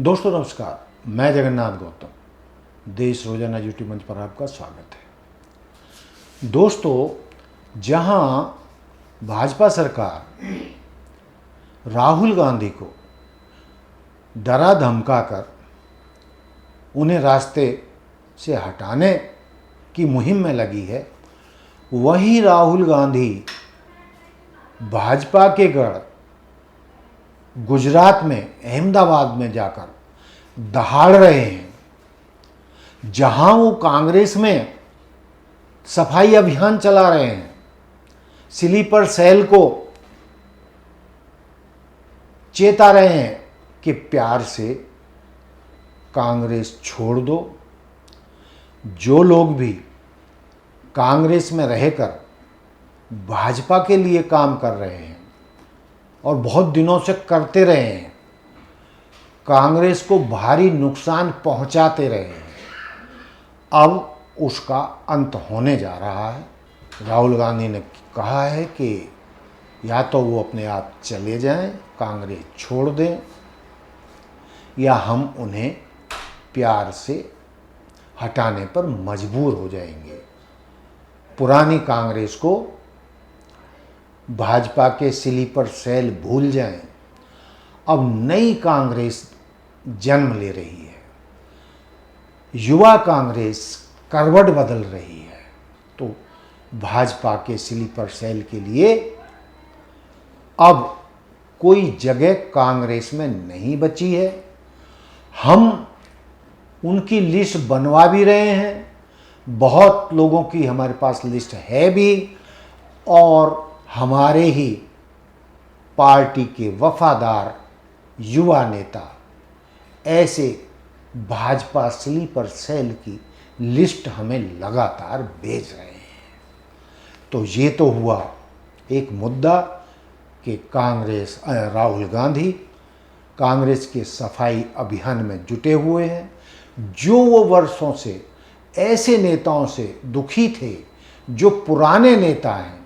दोस्तों नमस्कार, मैं जगन्नाथ गौतम। देश रोजाना यूट्यूब मंच पर आपका स्वागत है। दोस्तों, जहां भाजपा सरकार राहुल गांधी को डरा धमकाकर उन्हें रास्ते से हटाने की मुहिम में लगी है, वहीं राहुल गांधी भाजपा के गढ़ गुजरात में अहमदाबाद में जाकर दहाड़ रहे हैं, जहां वो कांग्रेस में सफाई अभियान चला रहे हैं, स्लीपर सेल को चेता रहे हैं कि प्यार से कांग्रेस छोड़ दो। जो लोग भी कांग्रेस में रहकर भाजपा के लिए काम कर रहे हैं और बहुत दिनों से करते रहे हैं, कांग्रेस को भारी नुकसान पहुंचाते रहे हैं, अब उसका अंत होने जा रहा है। राहुल गांधी ने कहा है कि या तो वो अपने आप चले जाएं, कांग्रेस छोड़ दें, या हम उन्हें प्यार से हटाने पर मजबूर हो जाएंगे। पुरानी कांग्रेस को, भाजपा के स्लीपर सेल भूल जाएं। अब नई कांग्रेस जन्म ले रही है, युवा कांग्रेस करवट बदल रही है। तो भाजपा के स्लीपर सेल के लिए अब कोई जगह कांग्रेस में नहीं बची है। हम उनकी लिस्ट बनवा भी रहे हैं, बहुत लोगों की हमारे पास लिस्ट है भी, और हमारे ही पार्टी के वफादार युवा नेता ऐसे भाजपा स्लीपर सेल की लिस्ट हमें लगातार भेज रहे हैं। तो ये तो हुआ एक मुद्दा कि कांग्रेस, राहुल गांधी कांग्रेस के सफाई अभियान में जुटे हुए हैं। जो वो वर्षों से ऐसे नेताओं से दुखी थे, जो पुराने नेता हैं,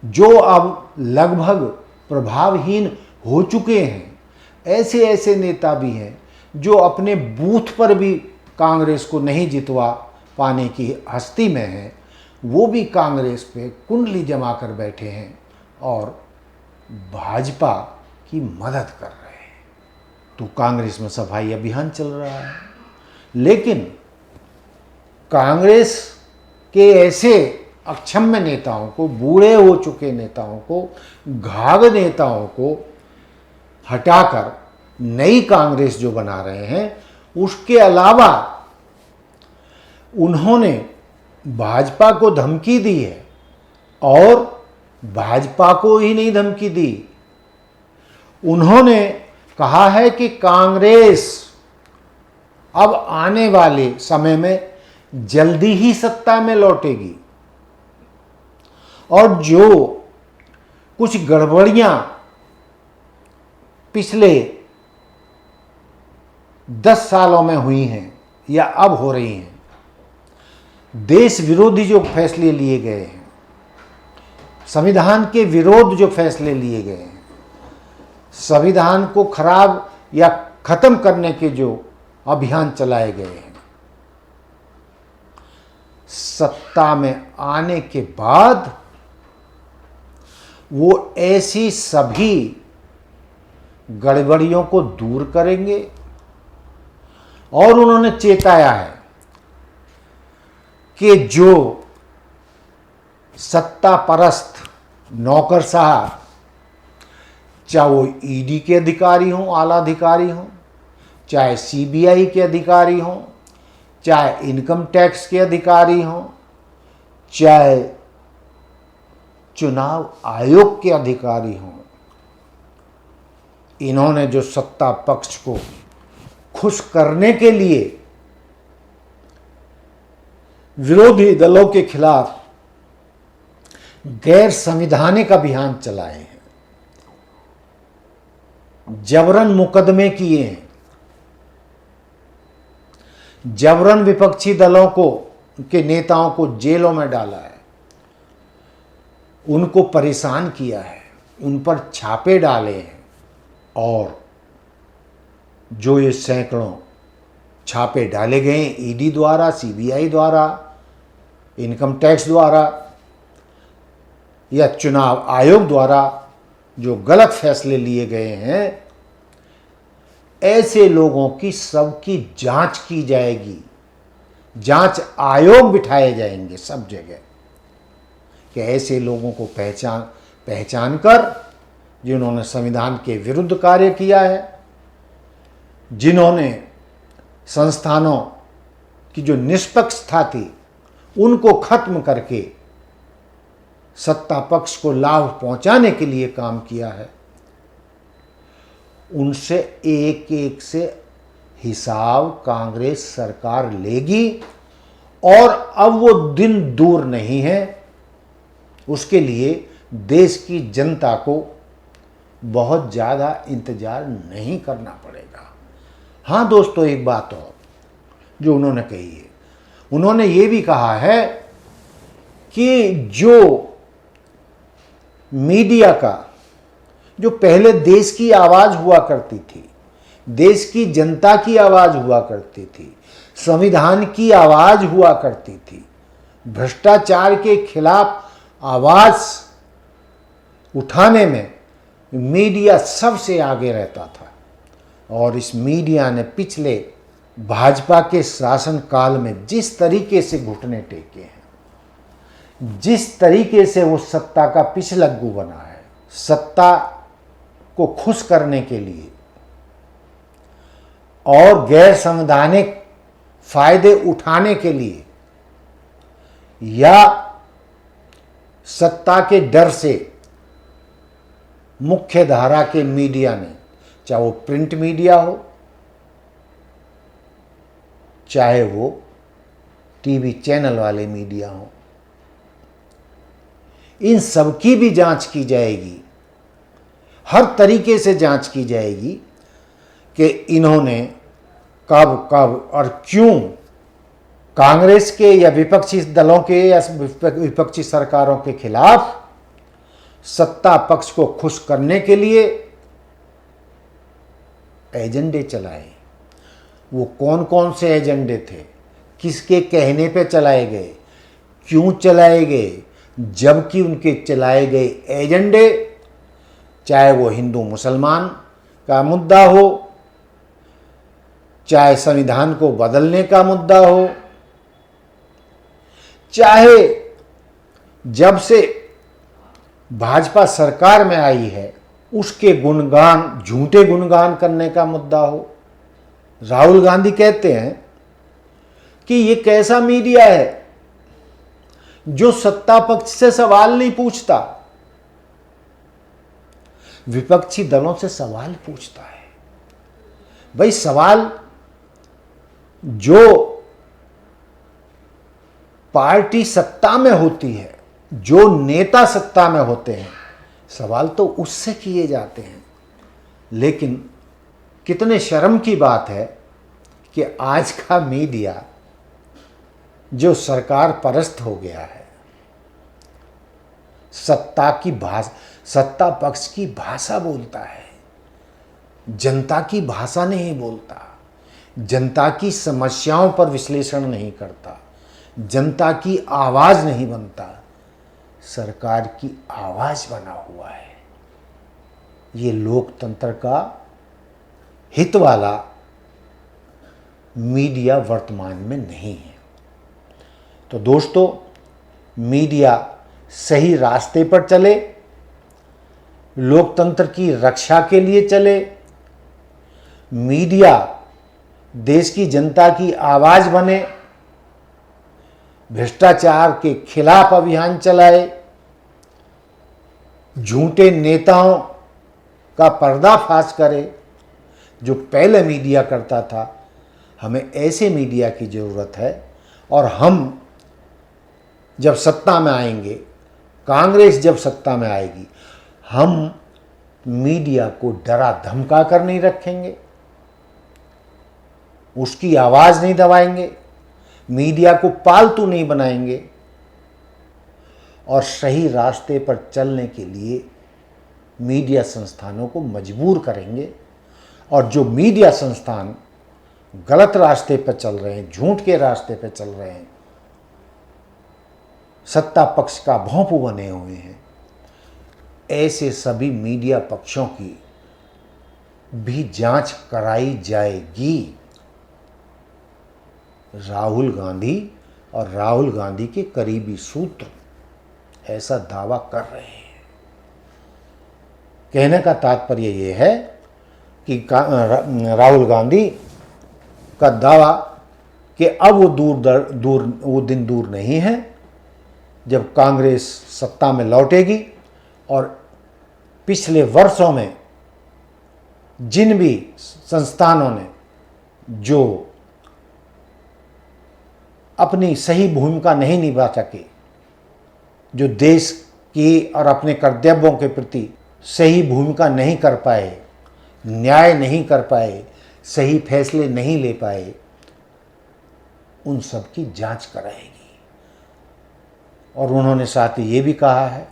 जो अब लगभग प्रभावहीन हो चुके हैं, ऐसे ऐसे नेता भी हैं जो अपने बूथ पर भी कांग्रेस को नहीं जितवा पाने की हस्ती में हैं, वो भी कांग्रेस पे कुंडली जमा कर बैठे हैं और भाजपा की मदद कर रहे हैं। तो कांग्रेस में सफाई अभियान चल रहा है, लेकिन कांग्रेस के ऐसे अक्षम्य नेताओं को, बूढ़े हो चुके नेताओं को, घाघ नेताओं को हटाकर नई कांग्रेस जो बना रहे हैं, उसके अलावा उन्होंने भाजपा को धमकी दी है। और भाजपा को ही नहीं धमकी दी, उन्होंने कहा है कि कांग्रेस अब आने वाले समय में जल्दी ही सत्ता में लौटेगी, और जो कुछ गड़बड़ियां पिछले 10 सालों में हुई हैं या अब हो रही हैं, देश विरोधी जो फैसले लिए गए हैं, संविधान के विरोध जो फैसले लिए गए हैं, संविधान को खराब या खत्म करने के जो अभियान चलाए गए हैं, सत्ता में आने के बाद वो ऐसी सभी गड़बड़ियों को दूर करेंगे। और उन्होंने चेताया है कि जो सत्ता परस्त नौकरशाह, चाहे वो ईडी के अधिकारी हों, आला अधिकारी हों, चाहे सीबीआई के अधिकारी हों, चाहे इनकम टैक्स के अधिकारी हों, चाहे चुनाव आयोग के अधिकारी हों, इन्होंने जो सत्ता पक्ष को खुश करने के लिए विरोधी दलों के खिलाफ गैर संवैधानिक अभियान चलाए हैं, जबरन मुकदमे किए हैं, जबरन विपक्षी दलों को, के नेताओं को जेलों में डाला है, उनको परेशान किया है, उन पर छापे डाले हैं, और जो ये सैकड़ों छापे डाले गए ईडी द्वारा, सीबीआई द्वारा, इनकम टैक्स द्वारा या चुनाव आयोग द्वारा जो गलत फैसले लिए गए हैं, ऐसे लोगों की सबकी जांच की जाएगी। जांच आयोग बिठाए जाएंगे सब जगह कि ऐसे लोगों को पहचान कर जिन्होंने संविधान के विरुद्ध कार्य किया है, जिन्होंने संस्थानों की जो निष्पक्षता थी उनको खत्म करके सत्ता पक्ष को लाभ पहुंचाने के लिए काम किया है, उनसे एक एक से हिसाब कांग्रेस सरकार लेगी। और अब वो दिन दूर नहीं है, उसके लिए देश की जनता को बहुत ज़्यादा इंतजार नहीं करना पड़ेगा। हाँ दोस्तों, एक बात और जो उन्होंने कही है, उन्होंने ये भी कहा है कि जो मीडिया का जो पहले देश की आवाज़ हुआ करती थी, देश की जनता की आवाज़ हुआ करती थी, संविधान की आवाज़ हुआ करती थी, भ्रष्टाचार के खिलाफ आवाज़ उठाने में मीडिया सबसे आगे रहता था। और इस मीडिया ने पिछले भाजपा के शासनकाल में जिस तरीके से घुटने टेके हैं, जिस तरीके से वो सत्ता का पिछलग्गू बना है, सत्ता को खुश करने के लिए और गैर संवैधानिक फायदे उठाने के लिए या सत्ता के डर से मुख्य धारा के मीडिया ने, चाहे वो प्रिंट मीडिया हो, चाहे वो टीवी चैनल वाले मीडिया हो, इन सब की भी जांच की जाएगी। हर तरीके से जांच की जाएगी कि इन्होंने कब और क्यों कांग्रेस के या विपक्षी दलों के या विपक्षी सरकारों के खिलाफ सत्ता पक्ष को खुश करने के लिए एजेंडे चलाए। वो कौन कौन से एजेंडे थे, किसके कहने पे चलाए गए, क्यों चलाए गए, जबकि उनके चलाए गए एजेंडे, चाहे वो हिंदू मुसलमान का मुद्दा हो, चाहे संविधान को बदलने का मुद्दा हो, चाहे जब से भाजपा सरकार में आई है उसके गुणगान, झूठे गुणगान करने का मुद्दा हो। राहुल गांधी कहते हैं कि ये कैसा मीडिया है जो सत्ता पक्ष से सवाल नहीं पूछता, विपक्षी दलों से सवाल पूछता है। भाई सवाल जो पार्टी सत्ता में होती है, जो नेता सत्ता में होते हैं, सवाल तो उससे किए जाते हैं। लेकिन कितने शर्म की बात है कि आज का मीडिया जो सरकार परस्त हो गया है, सत्ता पक्ष की भाषा बोलता है, जनता की भाषा नहीं बोलता, जनता की समस्याओं पर विश्लेषण नहीं करता, जनता की आवाज़ नहीं बनता, सरकार की आवाज़ बना हुआ है। ये लोकतंत्र का हित वाला मीडिया वर्तमान में नहीं है। तो दोस्तों, मीडिया सही रास्ते पर चले, लोकतंत्र की रक्षा के लिए चले, मीडिया देश की जनता की आवाज़ बने, भ्रष्टाचार के खिलाफ अभियान चलाए, झूठे नेताओं का पर्दाफाश करे जो पहले मीडिया करता था। हमें ऐसे मीडिया की ज़रूरत है। और हम जब सत्ता में आएंगे, कांग्रेस जब सत्ता में आएगी, हम मीडिया को डरा धमका कर नहीं रखेंगे, उसकी आवाज़ नहीं दबाएंगे, मीडिया को पालतू नहीं बनाएंगे और सही रास्ते पर चलने के लिए मीडिया संस्थानों को मजबूर करेंगे। और जो मीडिया संस्थान गलत रास्ते पर चल रहे हैं, झूठ के रास्ते पर चल रहे हैं, सत्ता पक्ष का भोंपू बने हुए हैं, ऐसे सभी मीडिया पक्षों की भी जांच कराई जाएगी। राहुल गांधी और राहुल गांधी के करीबी सूत्र ऐसा दावा कर रहे हैं। कहने का तात्पर्य यह है कि राहुल गांधी का दावा कि अब वो दिन दूर नहीं है जब कांग्रेस सत्ता में लौटेगी और पिछले वर्षों में जिन भी संस्थानों ने जो अपनी सही भूमिका नहीं निभा सके, जो देश की और अपने कर्तव्यों के प्रति सही भूमिका नहीं कर पाए, न्याय नहीं कर पाए, सही फैसले नहीं ले पाए, उन सब की जांच कराएगी। और उन्होंने साथ ही ये भी कहा है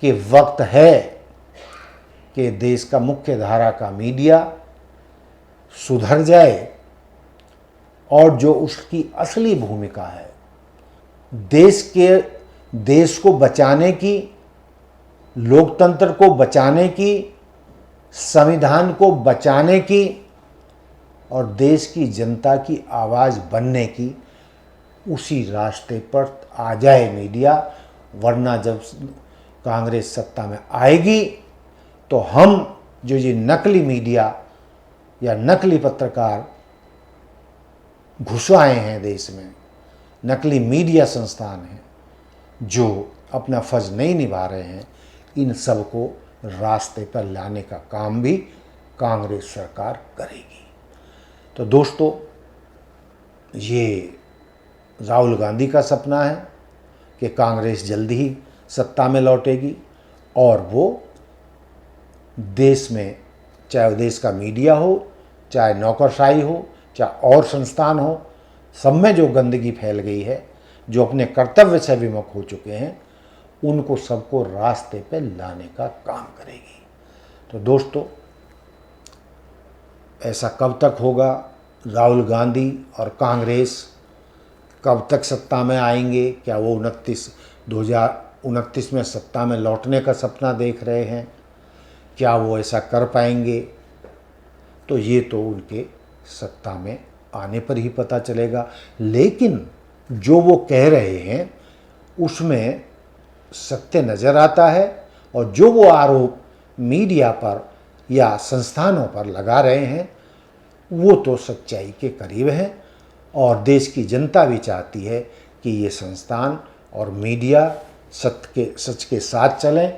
कि वक्त है कि देश का मुख्य धारा का मीडिया सुधर जाए और जो उसकी असली भूमिका है देश को बचाने की, लोकतंत्र को बचाने की, संविधान को बचाने की और देश की जनता की आवाज़ बनने की, उसी रास्ते पर आ जाए मीडिया। वरना जब कांग्रेस सत्ता में आएगी तो हम जो ये नकली मीडिया या नकली पत्रकार घुसाए हैं देश में, नकली मीडिया संस्थान हैं जो अपना फर्ज नहीं निभा रहे हैं, इन सब को रास्ते पर लाने का काम भी कांग्रेस सरकार करेगी। तो दोस्तों, ये राहुल गांधी का सपना है कि कांग्रेस जल्दी ही सत्ता में लौटेगी और वो देश में, चाहे देश का मीडिया हो, चाहे नौकरशाही हो, चाहे और संस्थान हो, सब में जो गंदगी फैल गई है, जो अपने कर्तव्य से विमुख हो चुके हैं, उनको सबको रास्ते पे लाने का काम करेगी। तो दोस्तों, ऐसा कब तक होगा? राहुल गांधी और कांग्रेस कब तक सत्ता में आएंगे? क्या वो 2029 में सत्ता में लौटने का सपना देख रहे हैं? क्या वो ऐसा कर पाएंगे? तो ये तो उनके सत्ता में आने पर ही पता चलेगा। लेकिन जो वो कह रहे हैं उसमें सत्य नज़र आता है और जो वो आरोप मीडिया पर या संस्थानों पर लगा रहे हैं वो तो सच्चाई के करीब है। और देश की जनता भी चाहती है कि ये संस्थान और मीडिया सच के साथ चलें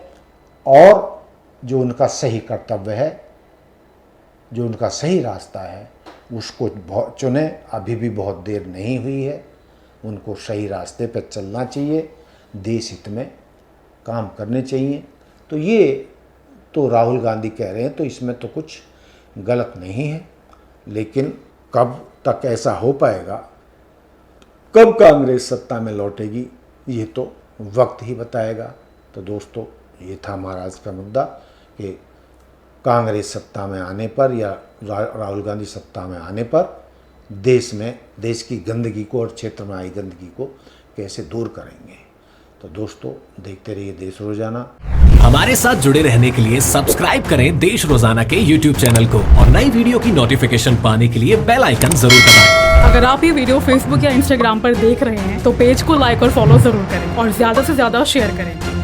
और जो उनका सही कर्तव्य है, जो उनका सही रास्ता है, उसको चुने। अभी भी बहुत देर नहीं हुई है, उनको सही रास्ते पर चलना चाहिए, देश हित में काम करने चाहिए। तो ये तो राहुल गांधी कह रहे हैं, तो इसमें तो कुछ गलत नहीं है। लेकिन कब तक ऐसा हो पाएगा, कब कांग्रेस सत्ता में लौटेगी, ये तो वक्त ही बताएगा। तो दोस्तों, ये था हमारा आज का मुद्दा कि कांग्रेस सत्ता में आने पर या राहुल गांधी सत्ता में आने पर देश की गंदगी को और क्षेत्र में आई गंदगी को कैसे दूर करेंगे। तो दोस्तों, देखते रहिए देश रोजाना। हमारे साथ जुड़े रहने के लिए सब्सक्राइब करें देश रोजाना के YouTube चैनल को और नई वीडियो की नोटिफिकेशन पाने के लिए बेल आइकन जरूर दबाएं। अगर आप ये वीडियो Facebook या Instagram पर देख रहे हैं तो पेज को लाइक और फॉलो जरूर करें और ज्यादा से ज्यादा शेयर करें।